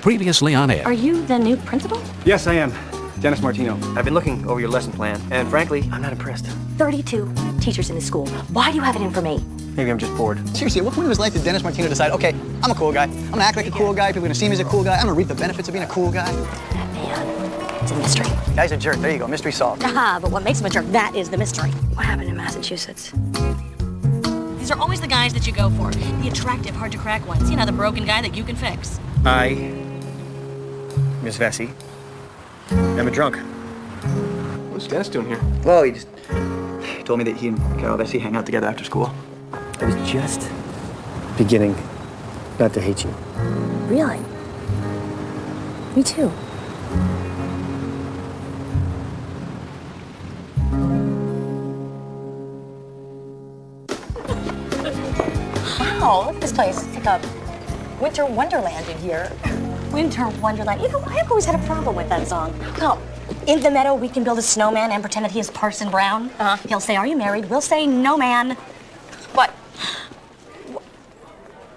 Previously on air. Are you the new principal? Yes, I am. Dennis Martino. I've been looking over your lesson plan, and frankly, I'm not impressed. 32 teachers in the school. Why do you have it in for me? Maybe I'm just bored. Seriously, at what point in his life did Dennis Martino decide, okay, I'm a cool guy, I'm gonna act like a cool guy, people are gonna see me as a cool guy, I'm gonna reap the benefits of being a cool guy? That man, it's a mystery. Guy's a jerk, there you go, mystery solved. Aha, but what makes him a jerk, that is the mystery. What happened in Massachusetts? These are always the guys that you go for. The attractive, hard-to-crack ones. You know, the broken guy that you can fix. Miss Vesey, I'm a drunk. What's Dennis doing here? Well, he told me that he and Carol Vesey hang out together after school. I was just beginning not to hate you. Really? Me too. Wow, look at this place. It's like a winter wonderland in here. Winter wonderland. You know, I've always had a problem with that song. Come. In the meadow, we can build a snowman and pretend that he is Parson Brown. He'll say, "Are you married?" We'll say, "No, man." What?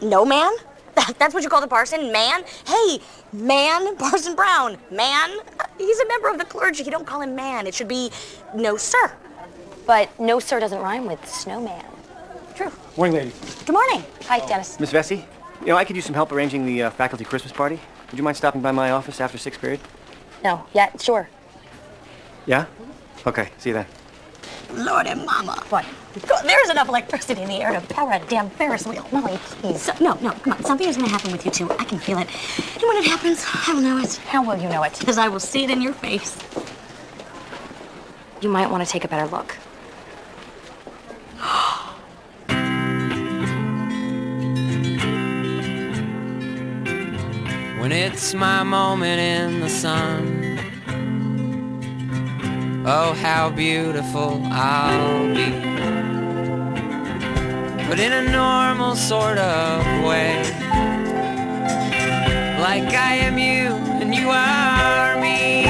No, man? That's what you call the parson? Man? Hey, man, Parson Brown. Man? He's a member of the clergy. You don't call him man. It should be no, sir. But no, sir doesn't rhyme with snowman. True. Morning, lady. Good morning. Hi, Dennis. Miss Vesey, you know, I could use some help arranging the faculty Christmas party. Would you mind stopping by my office after 6th period? No, yeah, sure. Yeah? Okay, see you then. Lordy mama. What? There's enough electricity in the air to power a damn Ferris wheel. Molly, please. No, come on. Something is going to happen with you, too. I can feel it. And when it happens, I will know it. How will you know it? Because I will see it in your face. You might want to take a better look. When it's my moment in the sun, oh, how beautiful I'll be. But in a normal sort of way, like I am you and you are me.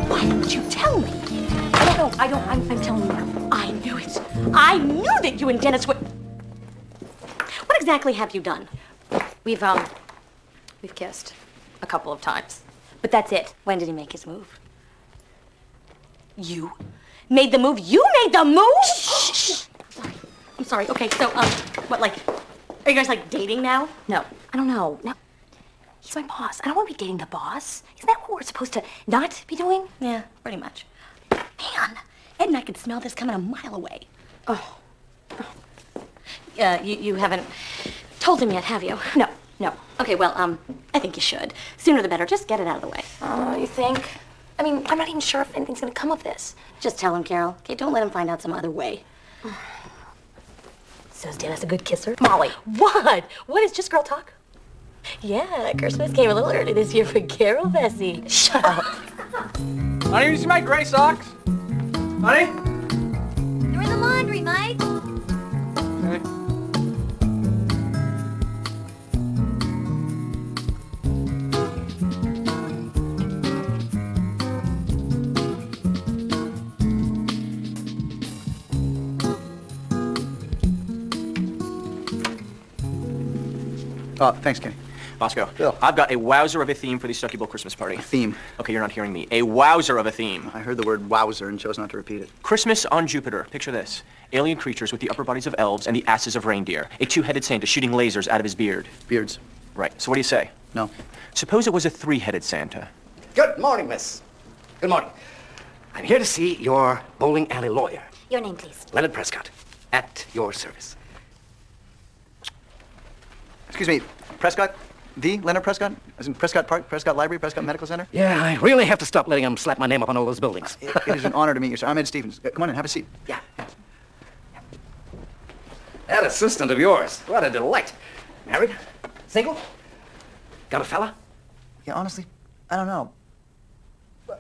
Why didn't you tell me? I'm telling you now. I knew it. I knew that you and Dennis would... What exactly have you done? We've kissed a couple of times. But that's it. When did he make his move? You made the move? You made the move? Shh. I'm sorry. Okay, so, what, like, are you guys, like, dating now? No, I don't know. No. He's my boss. I don't want to be dating the boss. Isn't that what we're supposed to not be doing? Yeah, pretty much. Man, Ed and I could smell this coming a mile away. Oh. You haven't told him yet, have you? No. Okay, well, I think you should. Sooner the better. Just get it out of the way. Oh, you think? I mean, I'm not even sure if anything's gonna come of this. Just tell him, Carol. Okay, don't let him find out some other way. So is Dennis a good kisser? Molly. What? What is just girl talk? Yeah, Christmas came a little early this year for Carol Vesey. Shut up. Honey, you see my gray socks? Honey? They're in the laundry, Mike. Okay. Thanks, Kenny. Bosco, Bill. I've got a wowzer of a theme for the Stucky Bowl Christmas party. Theme. Okay, you're not hearing me. A wowzer of a theme. I heard the word wowzer and chose not to repeat it. Christmas on Jupiter. Picture this. Alien creatures with the upper bodies of elves and the asses of reindeer. A two-headed Santa shooting lasers out of his beard. Beards. Right. So what do you say? No. Suppose it was a three-headed Santa. Good morning, miss. Good morning. I'm here to see your bowling alley lawyer, Your name, please. Leonard Prescott, at your service. Excuse me, Prescott? The Leonard Prescott? As in Prescott Park, Prescott Library, Prescott Medical Center? Yeah, I really have to stop letting him slap my name up on all those buildings. It is an honor to meet you, sir. I'm Ed Stevens. Come on in, have a seat. Yeah. That assistant of yours, what a delight. Married? Single? Got a fella? Yeah, honestly, I don't know.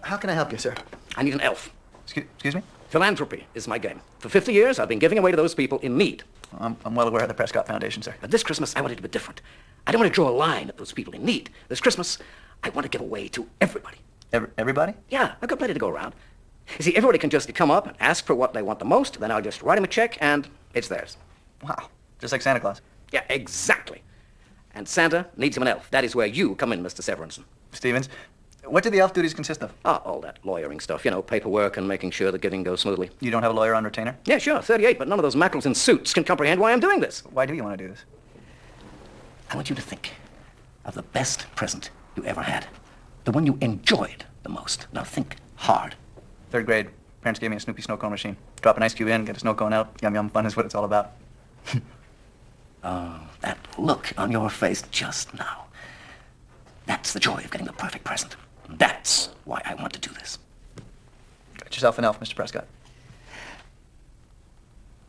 How can I help you, sir? I need an elf. Excuse me? Philanthropy is my game. For 50 years, I've been giving away to those people in need. I'm well aware of the Prescott Foundation, sir. But this Christmas, I want it to be different. I don't want to draw a line at those people in need. This Christmas, I want to give away to everybody. Everybody? Yeah, I've got plenty to go around. You see, everybody can just come up and ask for what they want the most, then I'll just write them a check, and it's theirs. Wow. Just like Santa Claus. Yeah, exactly. And Santa needs him an elf. That is where you come in, Mr. Severinsen. Stevens, what do the elf duties consist of? Ah, all that lawyering stuff, you know, paperwork and making sure the giving goes smoothly. You don't have a lawyer on retainer? Yeah, sure, 38, but none of those mackerels in suits can comprehend why I'm doing this. Why do you want to do this? I want you to think of the best present you ever had. The one you enjoyed the most. Now think hard. 3rd grade. Parents gave me a Snoopy snow cone machine. Drop an ice cube in, get a snow cone out. Yum yum fun is what it's all about. Oh, that look on your face just now. That's the joy of getting the perfect present. That's why I want to do this. Got yourself an elf, Mr. Prescott.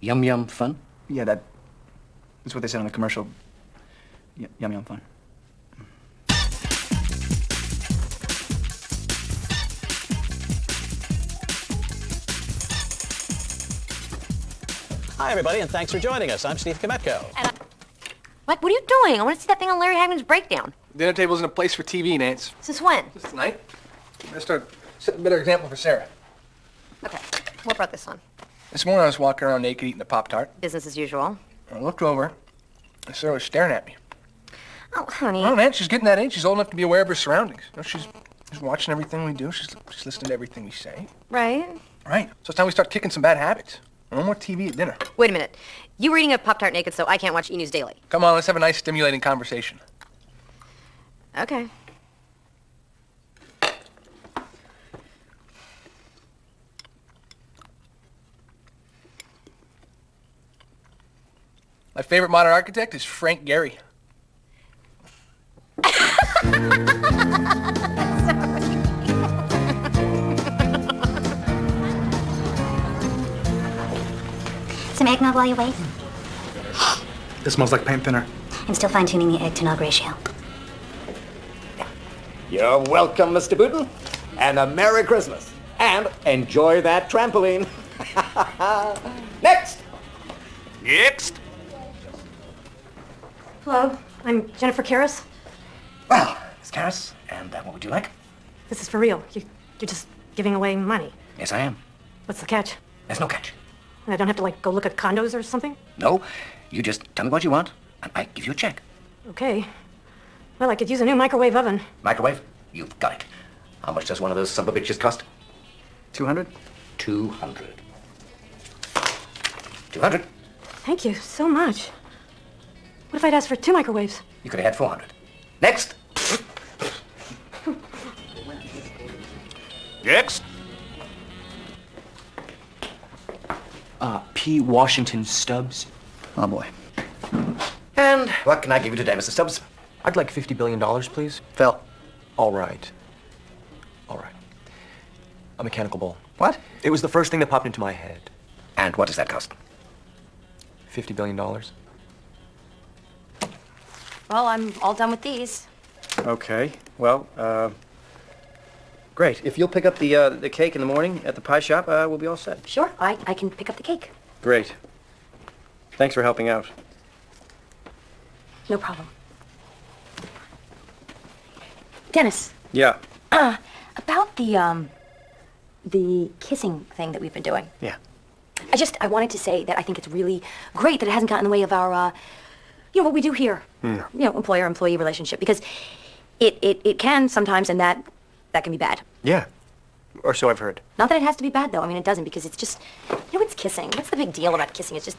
Yum yum fun? Yeah, that's what they said on the commercial. Yum yum fun. Hi, everybody, and thanks for joining us. I'm Steve Kometko. Mike, what are you doing? I want to see that thing on Larry Hagman's breakdown. Dinner table isn't a place for TV, Nance. Since when? Just tonight. Better start setting a better example for Sarah. Okay. What brought this on? This morning I was walking around naked eating a Pop-Tart. Business as usual. I looked over, and Sarah was staring at me. Oh, honey. Oh, Nance, she's getting that age. She's old enough to be aware of her surroundings. You know, she's watching everything we do. She's listening to everything we say. Right? Right. So it's time we start kicking some bad habits. No more TV at dinner. Wait a minute. You were eating a Pop-Tart naked, so I can't watch E! News Daily. Come on, let's have a nice, stimulating conversation. Okay. My favorite modern architect is Frank Gehry. Some eggnog while you wait. This smells like paint thinner. I'm still fine-tuning the egg-to-nog ratio. You're welcome, Mr. Booten. And a Merry Christmas. And enjoy that trampoline. Next! Next! Hello, I'm Jennifer Karras. Well, Miss Karras, and what would you like? This is for real. You're just giving away money. Yes, I am. What's the catch? There's no catch. And I don't have to, go look at condos or something? No, you just tell me what you want, and I give you a check. Okay. Well, I could use a new microwave oven. Microwave? You've got it. How much does one of those son-of-a-bitches cost? 200? 200. 200. Thank you so much. What if I'd asked for 2 microwaves? You could have had 400. Next! Next! P. Washington Stubbs. Oh, boy. And what can I give you today, Mr. Stubbs? I'd like $50 billion, please. Phil. All right. All right. A mechanical bull. What? It was the first thing that popped into my head. And what does that cost? $50 billion. Well, I'm all done with these. Okay. Well, great. If you'll pick up the cake in the morning at the pie shop, we'll be all set. Sure, I can pick up the cake. Great. Thanks for helping out. No problem. Dennis, Yeah. about the kissing thing that we've been doing. Yeah. I wanted to say that I think it's really great that it hasn't gotten in the way of our, what we do here. Employer-employee relationship, because it can sometimes, and that can be bad. Yeah. Or so I've heard. Not that it has to be bad, though. I mean, it doesn't, because it's just, it's kissing. What's the big deal about kissing? It's just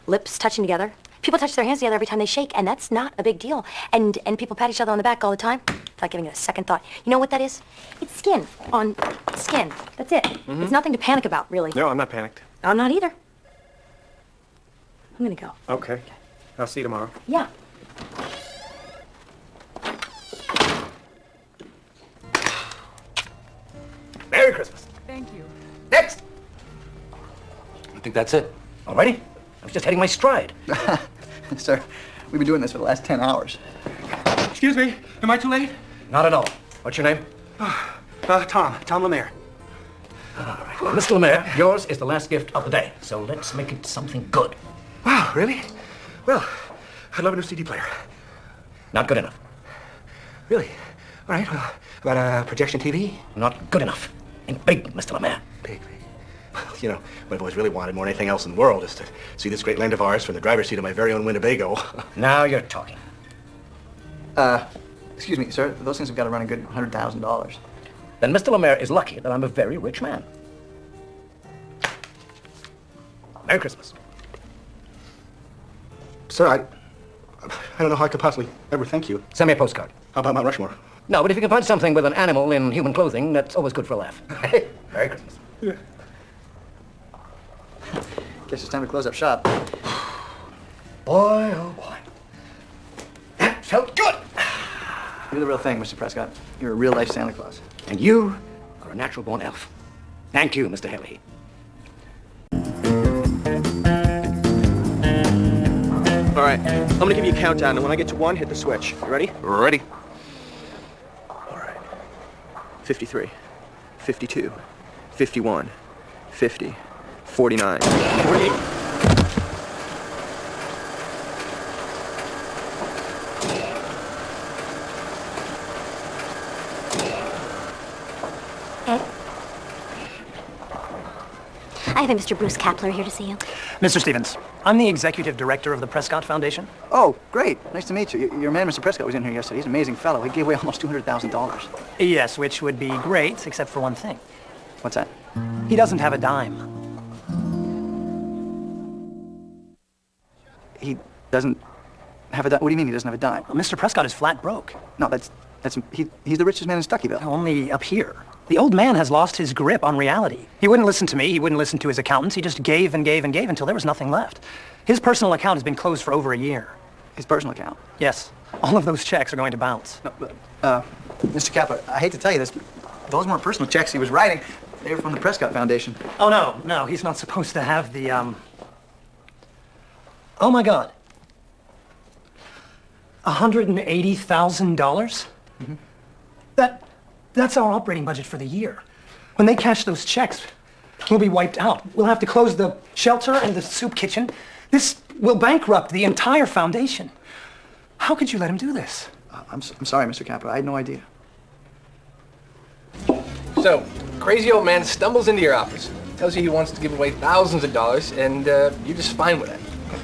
lips touching together. People touch their hands together every time they shake, and that's not a big deal. And people pat each other on the back all the time. It's like giving it a second thought. You know what that is? It's skin on skin. That's it. It's nothing to panic about, really. No, I'm not panicked. I'm not either. I'm gonna go. Okay. I'll see you tomorrow. Yeah. Merry Christmas. Thank you. Next! I think that's it. All righty. I was just hitting my stride. Sir, we've been doing this for the last 10 hours. Excuse me, am I too late? Not at all. What's your name? Tom Lemire. Well, Mr. Lemire, yours is the last gift of the day, so let's make it something good. Wow, really? Well, I'd love a new CD player. Not good enough. Really? All right, well, about a projection TV? Not good enough. And big, Mr. Lemaire. Big. Well, you know, what I've always really wanted more than anything else in the world is to see this great land of ours from the driver's seat of my very own Winnebago. Now you're talking. Excuse me, sir. Those things have got to run a good $100,000. Then Mr. Lemaire is lucky that I'm a very rich man. Merry Christmas. Sir, I don't know how I could possibly ever thank you. Send me a postcard. How about Mount Rushmore? No, but if you can find something with an animal in human clothing, that's always good for a laugh. Merry Christmas. Yeah. Guess it's time to close up shop. Boy, oh boy. That felt good. You're the real thing, Mr. Prescott. You're a real-life Santa Claus. And you are a natural-born elf. Thank you, Mr. Haley. All right, I'm gonna give you a countdown, and when I get to 1, hit the switch. You ready? Ready. All right. 53, 52, 51, 50, 49, 48. Ed? I have a Mr. Bruce Kapler here to see you. Mr. Stevens, I'm the executive director of the Prescott Foundation. Oh, great. Nice to meet you. Your man, Mr. Prescott, was in here yesterday. He's an amazing fellow. He gave away almost $200,000. Yes, which would be great, except for one thing. What's that? He doesn't have a dime. He doesn't have a dime? What do you mean he doesn't have a dime? Well, Mr. Prescott is flat broke. No, he's the richest man in Stuckyville. Only up here. The old man has lost his grip on reality. He wouldn't listen to me. He wouldn't listen to his accountants. He just gave and gave and gave until there was nothing left. His personal account has been closed for over a year. His personal account? Yes. All of those checks are going to bounce. No, Mr. Kapler, I hate to tell you this. Those weren't personal checks he was writing. They were from the Prescott Foundation. Oh, no. He's not supposed to have the, Oh, my God. $180,000? Mm-hmm. That's our operating budget for the year. When they cash those checks, we'll be wiped out. We'll have to close the shelter and the soup kitchen. This will bankrupt the entire foundation. How could you let him do this? I'm sorry, Mr. Kapler. I had no idea. So, crazy old man stumbles into your office, tells you he wants to give away thousands of dollars, and you're just fine with it.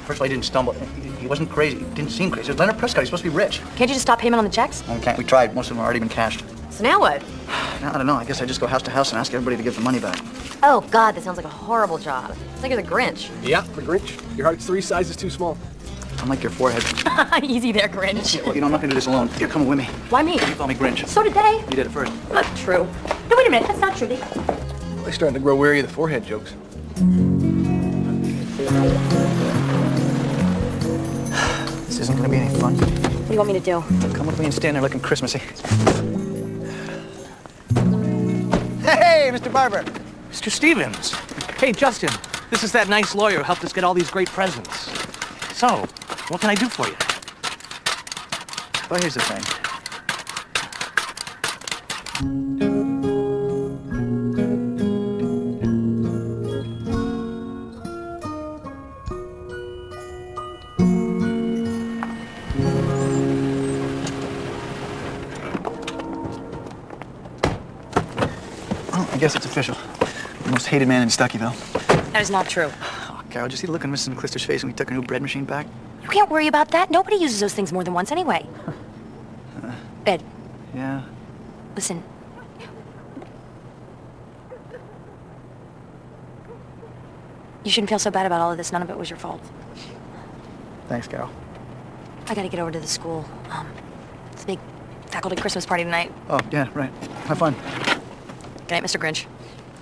First of all, he didn't stumble. He wasn't crazy. He didn't seem crazy. It was Leonard Prescott. He's supposed to be rich. Can't you just stop payment on the checks? No, we can't. We tried. Most of them have already been cashed. So now what? Now, I don't know. I guess I just go house to house and ask everybody to give the money back. Oh, God, that sounds like a horrible job. It's like you're the Grinch. Yeah, the Grinch. Your heart's 3 sizes too small. I'm like your forehead. Easy there, Grinch. Well, I'm not going to do this alone. You're coming with me. Why me? You call me Grinch. So did they. You did it first. Not true. No, wait a minute. That's not true. They're starting to grow weary of the forehead jokes. This isn't going to be any fun. What do you want me to do? Come with me and stand there looking Christmassy. Hey, Mr. Barber. Mr. Stevens. Hey, Justin. This is that nice lawyer who helped us get all these great presents. So, what can I do for you? Well, here's the thing. I guess it's official. The most hated man in Stuckyville. That is not true. Oh, Carol, did you see the look on Mrs. McClister's face when we took her new bread machine back? You can't worry about that. Nobody uses those things more than once anyway. Ed. Yeah? Listen. You shouldn't feel so bad about all of this. None of it was your fault. Thanks, Carol. I gotta get over to the school. It's a big faculty Christmas party tonight. Oh, yeah, right. Have fun. Good night, Mr. Grinch.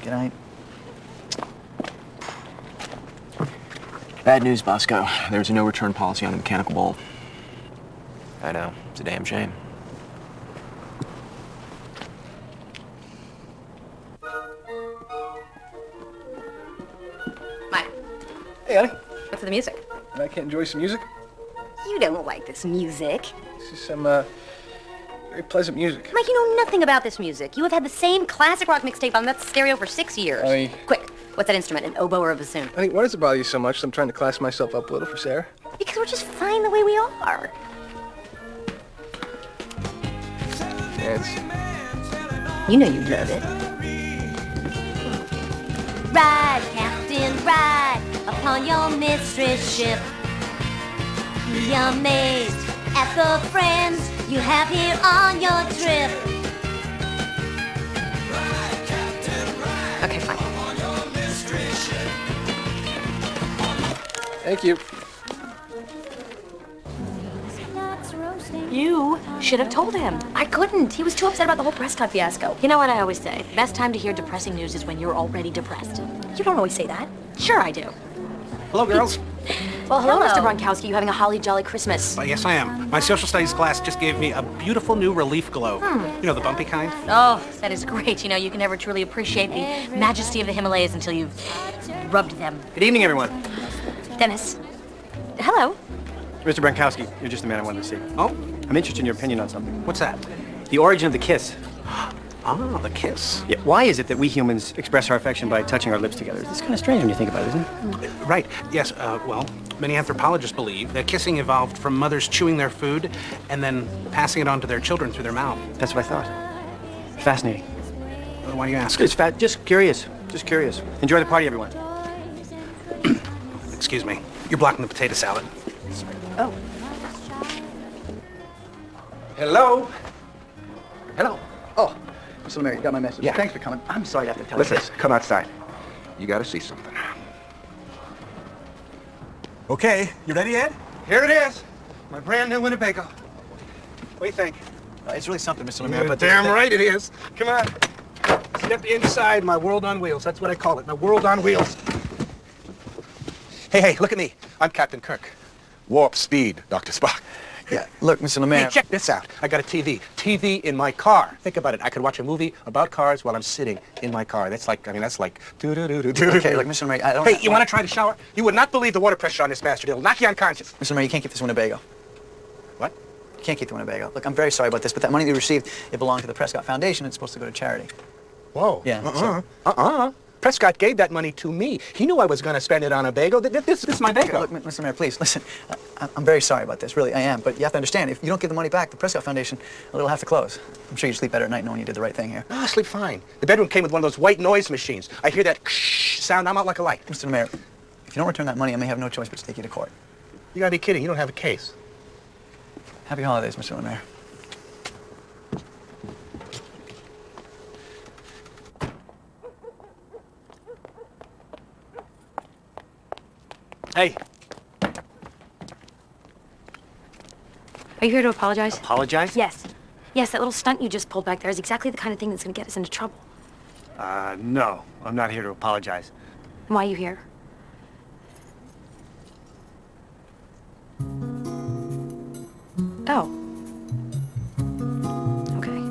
Good night. Bad news, Bosco. There's a no-return policy on the mechanical bulb. I know. It's a damn shame. Mike, Hey, honey. what's with the music? And I can't enjoy some music? You don't like this music. This is some, very pleasant music. Mike, you know nothing about this music. You have had the same classic rock mixtape on that stereo for 6 years. Honey. Quick, what's that instrument, an oboe or a bassoon? Honey, why does it bother you so much that I'm trying to class myself up a little for Sarah? Because we're just fine the way we are. It's... You know you love it. Ride, Captain, ride upon your mistress ship. Be amazed at the friends you have here on your trip. Okay, fine. Thank you. You should have told him. I couldn't. He was too upset about the whole Prescott fiasco. You know what I always say? The best time to hear depressing news is when you're already depressed. You don't always say that. Sure I do. Hello, girls. Well, hello, Mr. Bronkowski. You having a holly jolly Christmas? Yes, I am. My social studies class just gave me a beautiful new relief globe. You know, the bumpy kind? Oh, that is great. You know, you can never truly appreciate the majesty of the Himalayas until you've rubbed them. Good evening, everyone. Dennis. Hello. Mr. Bronkowski, you're just the man I wanted to see. Oh? I'm interested in your opinion on something. What's that? The origin of the kiss. Ah, the kiss. Yeah, why is it that we humans express our affection by touching our lips together? It's kind of strange when you think about it, isn't it? Right. Yes, well, many anthropologists believe that kissing evolved from mothers chewing their food and then passing it on to their children through their mouth. That's what I thought. Fascinating. Why do you ask? It's just curious. Just curious. Enjoy the party, everyone. Excuse me. You're blocking the potato salad. Oh. Hello? Hello? Oh, Mr. Lemire, you got my message. Yeah. Thanks for coming. I'm sorry to have to tell you Listen, this. come outside. You gotta see something. Okay, you ready, Ed? Here it is. My brand new Winnebago. What do you think? It's really something, Mr. Lemire, You're but... damn right it is. Come on. Step inside my world on wheels. That's what I call it, my world on wheels. Hey, look at me. I'm Captain Kirk. Warp speed, Dr. Spock. Yeah, look, Mr. Lemire... Hey, check this out. I got a TV. TV in my car. Think about it. I could watch a movie about cars while I'm sitting in my car. That's like, that's like... Do-do-do-do-do. Okay, look, Mr. Lemire, I don't... Hey, you want to try to shower? You would not believe the water pressure on this bastard. It'll knock you unconscious. Mr. Lemire, you can't keep this Winnebago. What? You can't keep the Winnebago. Look, I'm very sorry about this, but that money you received, it belonged to the Prescott Foundation. It's supposed to go to charity. Whoa. Yeah. Prescott gave that money to me. He knew I was going to spend it on a bagel. This is my bagel. Look, Mr. Mayor, please, listen. I'm very sorry about this, really, I am. But you have to understand, if you don't give the money back, the Prescott Foundation, it'll have to close. I'm sure you sleep better at night knowing you did the right thing here. No, I sleep fine. The bedroom came with one of those white noise machines. I hear that sound, I'm out like a light. Mr. Mayor, if you don't return that money, I may have no choice but to take you to court. You gotta be kidding. You don't have a case. Happy holidays, Mr. Mayor. Hey. Are you here to apologize? Apologize? Yes. Yes, that little stunt you just pulled back there is exactly the kind of thing that's going to get us into trouble. No. I'm not here to apologize. And why are you here? Oh. Okay.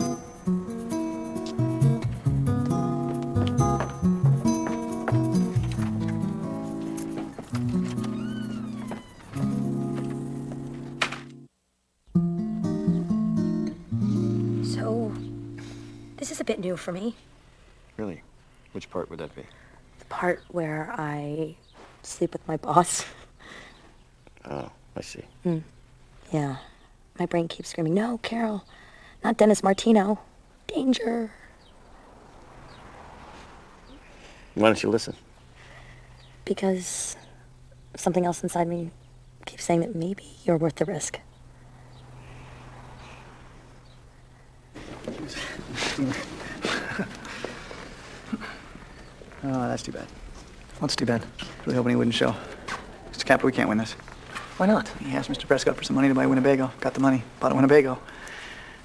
So, this is a bit new for me. Really? Which part would that be? The part where I sleep with my boss. Oh, I see. Yeah. My brain keeps screaming, no, Carol, not Dennis Martino. Danger. Why don't you listen? Because something else inside me keeps saying that maybe you're worth the risk. Oh, that's too bad. What's too bad? Really hoping he wouldn't show. Mr. Capper, we can't win this. Why not? He asked Mr. Prescott for some money to buy a Winnebago. Got the money. Bought a Winnebago.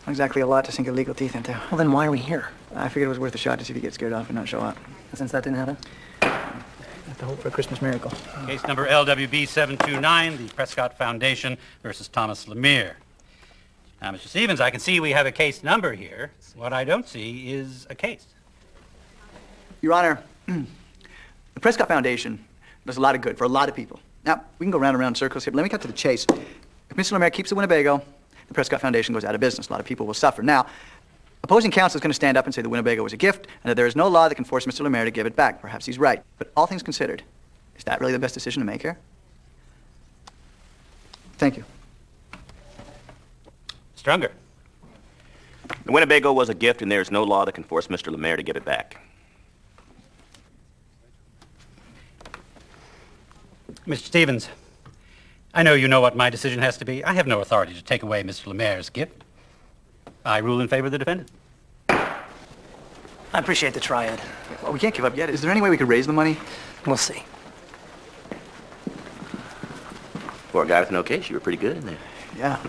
Not exactly a lot to sink your legal teeth into. Well, then why are we here? I figured it was worth a shot to see if he gets scared off and not show up. Since that didn't happen? Have to hope for a Christmas miracle. Case number LWB 729, the Prescott Foundation versus Thomas Lemire. Now, Mr. Stevens, I can see we have a case number here. What I don't see is a case. Your Honor, the Prescott Foundation does a lot of good for a lot of people. Now, we can go round and round in circles here, but let me cut to the chase. If Mr. Lemire keeps the Winnebago, the Prescott Foundation goes out of business. A lot of people will suffer. Now, opposing counsel is going to stand up and say the Winnebago was a gift and that there is no law that can force Mr. Lemire to give it back. Perhaps he's right. But all things considered, is that really the best decision to make here? Thank you. Stronger. The Winnebago was a gift, and there's no law that can force Mr. Lemaire to give it back. Mr. Stevens, I know you know what my decision has to be. I have no authority to take away Mr. Lemaire's gift. I rule in favor of the defendant. I appreciate the triad. Well, we can't give up yet. Is there any way we could raise the money? We'll see. For a guy with no case, you were pretty good in there. Yeah.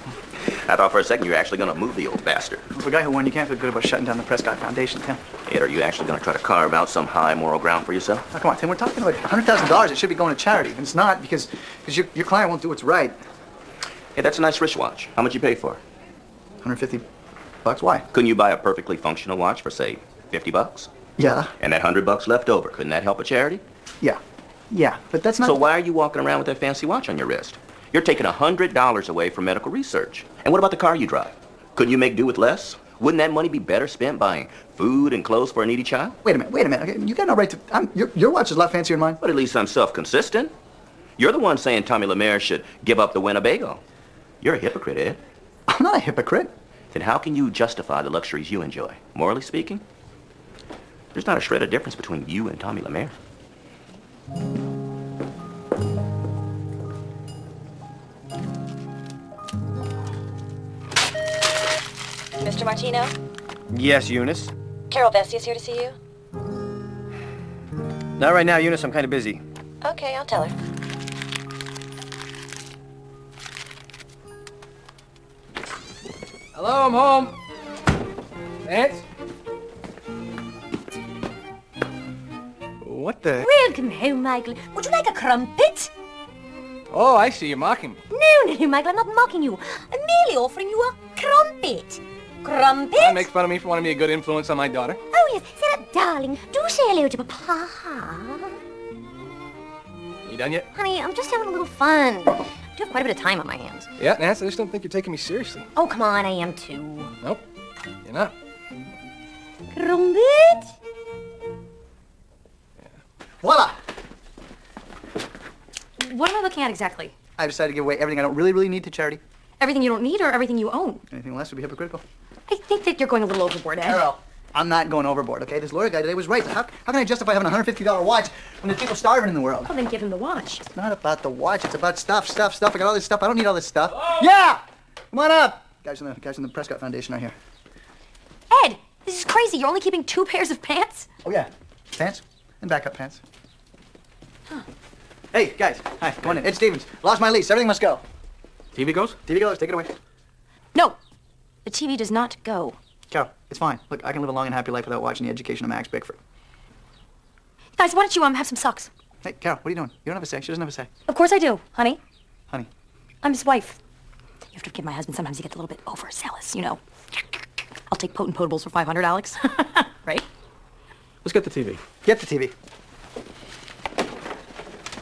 I thought for a second you were actually going to move the old bastard. For a guy who won, you can't feel good about shutting down the Prescott Foundation, Tim. Ed, are you actually going to try to carve out some high moral ground for yourself? Now, come on, Tim. We're talking about $100,000. It should be going to charity. And it's not because your client won't do what's right. Hey, that's a nice wristwatch. How much you pay for it? $150. Why? Couldn't you buy a perfectly functional watch for, say, $50? Yeah. And that $100 left over, couldn't that help a charity? Yeah. Yeah, but that's not... So why are you walking around with that fancy watch on your wrist? You're taking $100 away from medical research. And what about the car you drive? Couldn't you make do with less? Wouldn't that money be better spent buying food and clothes for a needy child? Wait a minute. Okay, you got no right to... Your watch is a lot fancier than mine. But at least I'm self-consistent. You're the one saying Tommy Lemaire should give up the Winnebago. You're a hypocrite, Ed. I'm not a hypocrite. Then how can you justify the luxuries you enjoy? Morally speaking, there's not a shred of difference between you and Tommy Lemaire. Mr. Martino? Yes, Eunice. Carol Vesey is here to see you. Not right now, Eunice. I'm kind of busy. Okay, I'll tell her. Hello, I'm home. Vance? What the? Welcome home, Michael. Would you like a crumpet? Oh, I see. You're mocking me. No, Michael, I'm not mocking you. I'm merely offering you a crumpet. Crumpet? That makes fun of me for wanting to be a good influence on my daughter. Oh, yes. Sarah, darling, do say hello to Papa. You done yet? Honey, I'm just having a little fun. I do have quite a bit of time on my hands. Yeah, Nance, I just don't think you're taking me seriously. Oh, come on, I am too. Nope, you're not. Crumpet? Voila! What am I looking at exactly? I decided to give away everything I don't really need to charity. Everything you don't need or everything you own? Anything less would be hypocritical. I think that you're going a little overboard, Ed. Carol, I'm not going overboard, okay? This lawyer guy today was right. How can I justify having a $150 watch when there's people starving in the world? Well, then give him the watch. It's not about the watch. It's about stuff. I got all this stuff. I don't need all this stuff. Oh. Yeah! Come on up! Guys in the Prescott Foundation are here. Ed, this is crazy. You're only keeping 2 pairs of pants? Oh, yeah. Pants and backup pants. Huh. Hey, guys. Hi, come on in. Ed Stevens. Lost my lease. Everything must go. TV goes? TV goes. Take it away. No. The TV does not go. Carol, it's fine. Look, I can live a long and happy life without watching the education of Max Bickford. Guys, why don't you have some socks? Hey, Carol, what are you doing? You don't have a say. She doesn't have a say. Of course I do, honey. Honey. I'm his wife. You have to forgive my husband. Sometimes he gets a little bit overzealous, you know. I'll take potent potables for $500, Alex. Right? Let's get the TV. Get the TV.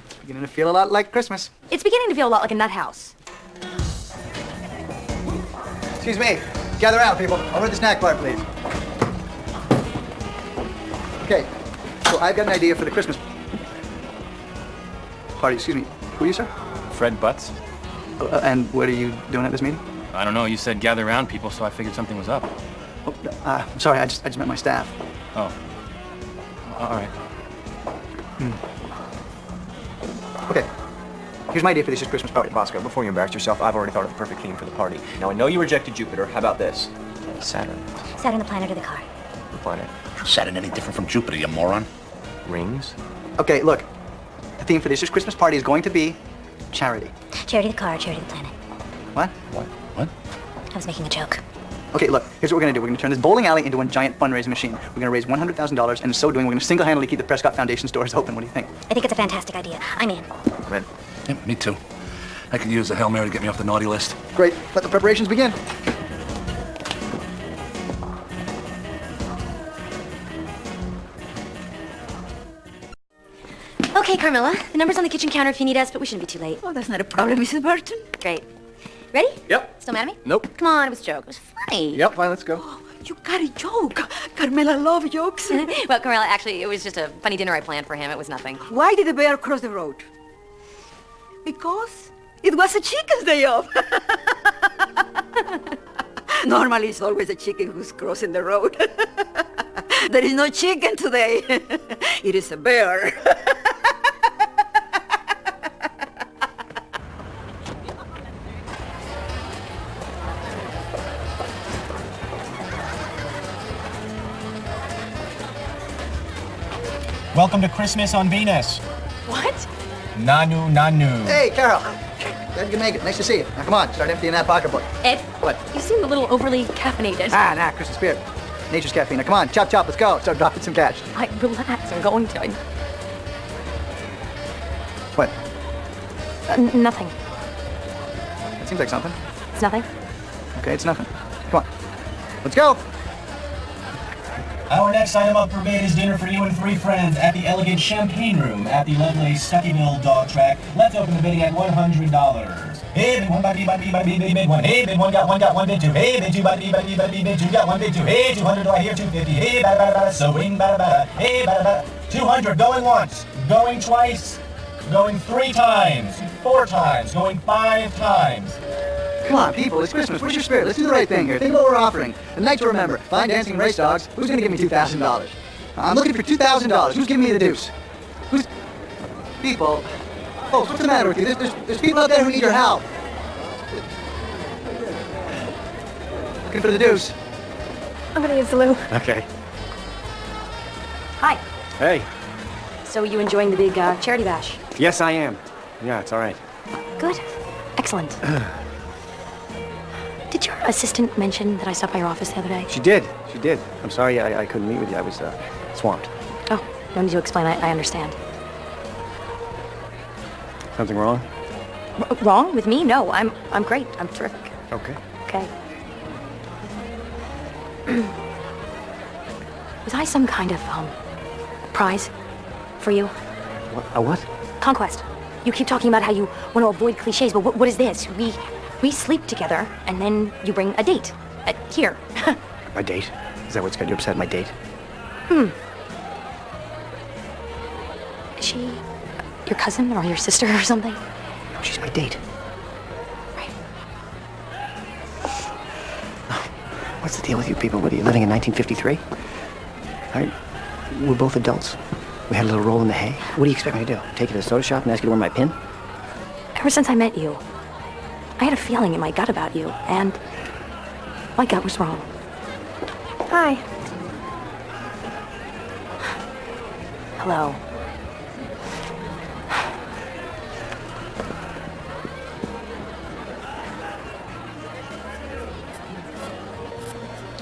It's beginning to feel a lot like Christmas. It's beginning to feel a lot like a nut house. Excuse me. Gather around, people. Over at the snack bar, please. Okay. So I've got an idea for the Christmas party. Excuse me. Who are you, sir? Fred Butts. And what are you doing at this meeting? I don't know. You said gather around, people, so I figured something was up. Oh, I'm sorry. I just met my staff. Oh. All right. Okay. Here's my idea for this year's Christmas party. Bosco, before you embarrass yourself, I've already thought of the perfect theme for the party. Now, I know you rejected Jupiter. How about this? Saturn. Saturn, the planet, or the car? The planet. Saturn any different from Jupiter, you moron? Rings? Okay, look. The theme for this year's Christmas party is going to be charity. Charity the car, charity the planet. What? What? I was making a joke. Okay, look, here's what we're going to do. We're going to turn this bowling alley into one giant fundraising machine. We're going to raise $100,000, and in so doing, we're going to single-handedly keep the Prescott Foundation's doors open. What do you think? I think it's a fantastic idea. I'm in. I'm in. Yeah, me too. I could use a Hail Mary to get me off the naughty list. Great. Let the preparations begin. Okay, Carmilla. The number's on the kitchen counter if you need us, but we shouldn't be too late. Oh, that's not a problem, Mrs. Burton. Great. Ready? Yep. Still mad at me? Nope. Come on, it was a joke. It was funny. Yep, fine, let's go. You got a joke. Carmela loves jokes. Well, Carmilla, actually, it was just a funny dinner I planned for him. It was nothing. Why did the bear cross the road? Because it was a chicken's day off. Normally, it's always a chicken who's crossing the road. There is no chicken today. It is a bear. Welcome to Christmas on Venus. What? Nanu, nanu. Hey, Carol. Glad you can make it. Nice to see you. Now, come on, start emptying that pocketbook. Ed? What? You seem a little overly caffeinated. Nah, Christmas spirit. Nature's caffeine. Now, come on, chop, let's go. Start dropping some cash. Relax, I'm going to. What? Nothing. That seems like something. It's nothing? Okay, it's nothing. Come on. Let's go. Our next item up for bid is dinner for you and 3 friends at the elegant Champagne Room at the lovely Stuckyville Dog Track. Let's open the bidding at $100. Hey, bid one, bid one. Hey, bid one, got one, bid two. Hey, bid two, bid two, got one, bid two. Hey, 200, do I hear 250? Hey, bada, sewing, bada. Hey, bada, 200, going once, going twice, going 3 times, 4 times, going 5 times. Come on, people, it's Christmas. Where's your spirit? Let's do the right thing here. Think of what we're offering. The night to remember. Fine dancing and race dogs. Who's going to give me $2,000? I'm looking for $2,000. Who's giving me the deuce? Who's... People. Folks, what's the matter with you? There's people out there who need your help. Looking for the deuce. I'm gonna use the loo. Okay. Hi. Hey. So you enjoying the big charity bash? Yes, I am. Yeah, it's all right. Good. Excellent. Did your assistant mention that I stopped by your office the other day? She did. I'm sorry I couldn't meet with you. I was swamped. Oh, no need to explain. I understand. Something wrong? Wrong with me? No, I'm great. I'm terrific. Okay. Okay. Was I some kind of prize for you? What? A what? Conquest. You keep talking about how you want to avoid cliches, but what is this? We sleep together, and then you bring a date. Here. My date? Is that what's got you upset? My date? Is she your cousin or your sister or something? No, she's my date. Right. What's the deal with you people? What are you, living in 1953? We're both adults. We had a little roll in the hay. What do you expect me to do? Take you to the soda shop and ask you to wear my pin? Ever since I met you, I had a feeling in my gut about you, and my gut was wrong. Hi. Hello.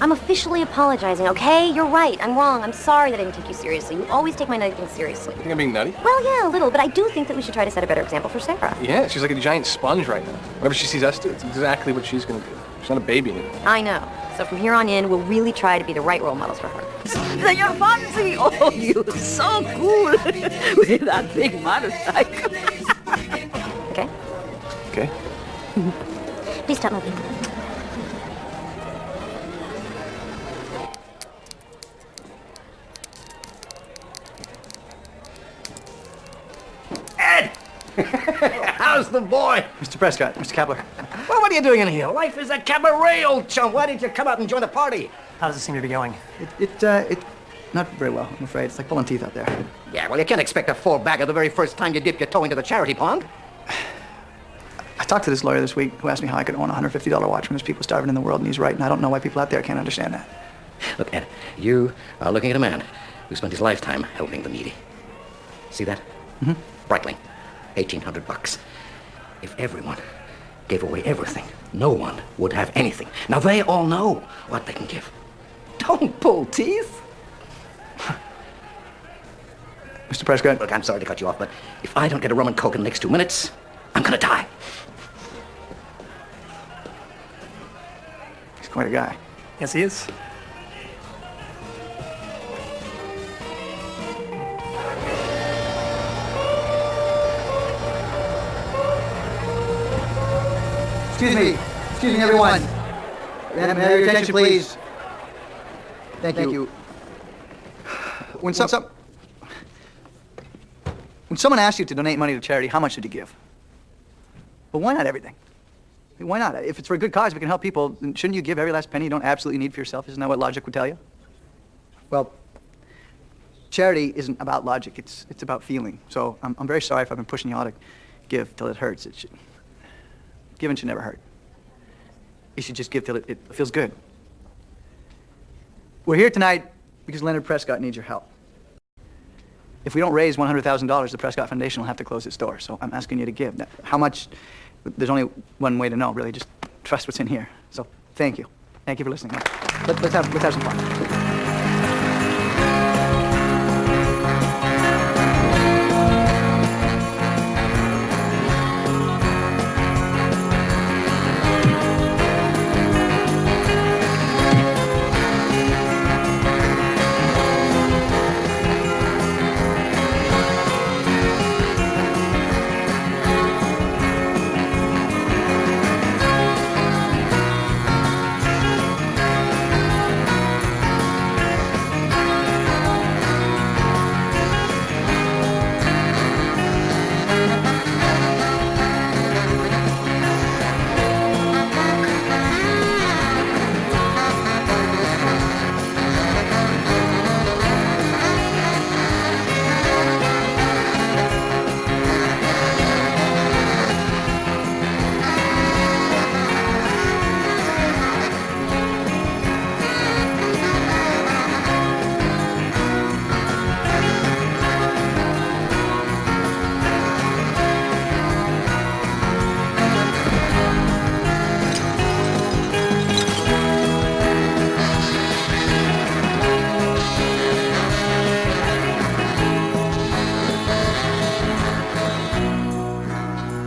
I'm officially apologizing, okay? You're right. I'm wrong. I'm sorry that I didn't take you seriously. You always take my nutty things seriously. You think I'm being nutty? Well, yeah, a little, but I do think that we should try to set a better example for Sarah. Yeah, she's like a giant sponge right now. Whatever she sees us do, it's exactly what she's gonna do. She's not a baby anymore. I know. So from here on in, we'll really try to be the right role models for her. Senor Fancy! Oh, you're so cool. With that big motorcycle. Okay? Okay. Please stop moving. Ed! How's the boy? Mr. Prescott, Mr. Kepler. Well, what are you doing in here? Life is a cabaret, old chum. Why didn't you come out and join the party? How does it seem to be going? It not very well, I'm afraid. It's like pulling teeth out there. Yeah, well, you can't expect to fall back at the very first time you dip your toe into the charity pond. I talked to this lawyer this week who asked me how I could own a $150 watch when there's people starving in the world, and he's right, and I don't know why people out there can't understand that. Look, Ed, you are looking at a man who spent his lifetime helping the needy. See that? Mm-hmm. Breitling, $1,800. If everyone gave away everything, no one would have anything. Now, they all know what they can give. Don't pull teeth. Mr. Prescott. Look, I'm sorry to cut you off, but if I don't get a rum and coke in the next 2 minutes, I'm gonna die. He's quite a guy. Yes, he is. Excuse me, everyone. May I have your attention, please? Thank you. When someone asks you to donate money to charity, how much should you give? But why not everything? Why not? If it's for a good cause, if it can help people, then shouldn't you give every last penny you don't absolutely need for yourself? Isn't that what logic would tell you? Well, charity isn't about logic. It's about feeling. So I'm very sorry if I've been pushing you all to give till it hurts. Giving should never hurt. You should just give till it feels good. We're here tonight because Leonard Prescott needs your help. If we don't raise $100,000, the Prescott Foundation will have to close its doors. So I'm asking you to give. Now, how much? There's only one way to know, really. Just trust what's in here. So thank you. Thank you for listening. Let's have some fun.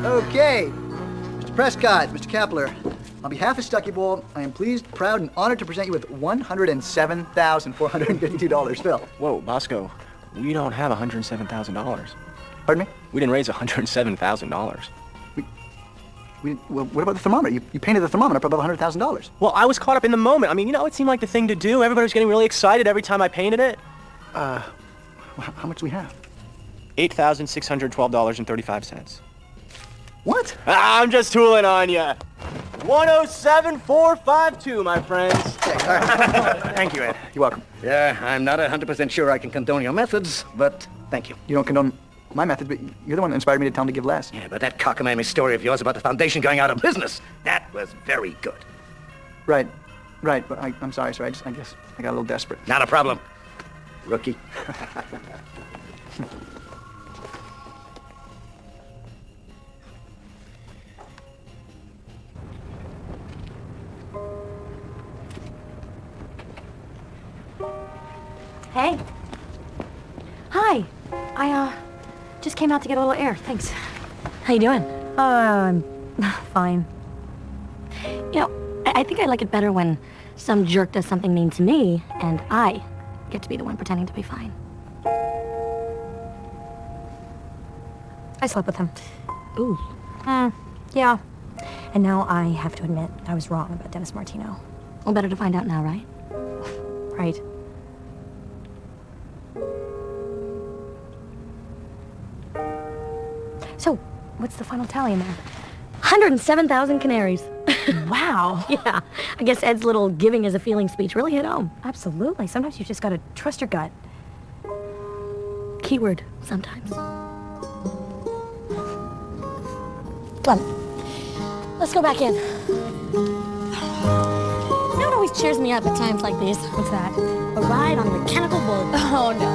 Okay, Mr. Prescott, Mr. Kepler, on behalf of Stucky Bowl, I am pleased, proud, and honored to present you with $107,452. Phil. Whoa, Bosco, we don't have $107,000. Pardon me? We didn't raise $107,000. Well, what about the thermometer? You painted the thermometer up above $100,000. Well, I was caught up in the moment. I mean, you know, it seemed like the thing to do. Everybody was getting really excited every time I painted it. How much do we have? $8,612.35. What? I'm just tooling on you. 107,452, my friends. Thank you, Ed. You're welcome. Yeah, I'm not 100% sure I can condone your methods, but thank you. You don't condone my methods, but you're the one that inspired me to tell him to give less. Yeah, but that cockamamie story of yours about the foundation going out of business, that was very good. Right, but I'm sorry, sir. I guess I got a little desperate. Not a problem, rookie. Hey. Hi. I just came out to get a little air. Thanks. How you doing? I'm fine. You know, I think I like it better when some jerk does something mean to me, and I get to be the one pretending to be fine. I slept with him. Ooh. Yeah. And now I have to admit I was wrong about Dennis Martino. Well, better to find out now, right? Right. So, what's the final tally in there? 107,000 canaries. Wow. Yeah. I guess Ed's little giving as a feeling speech really hit home. Absolutely. Sometimes you just gotta trust your gut. Keyword, sometimes. Come on. Let's go back in. You know what always cheers me up at times like these? What's that? A ride on a mechanical bull. Oh, no.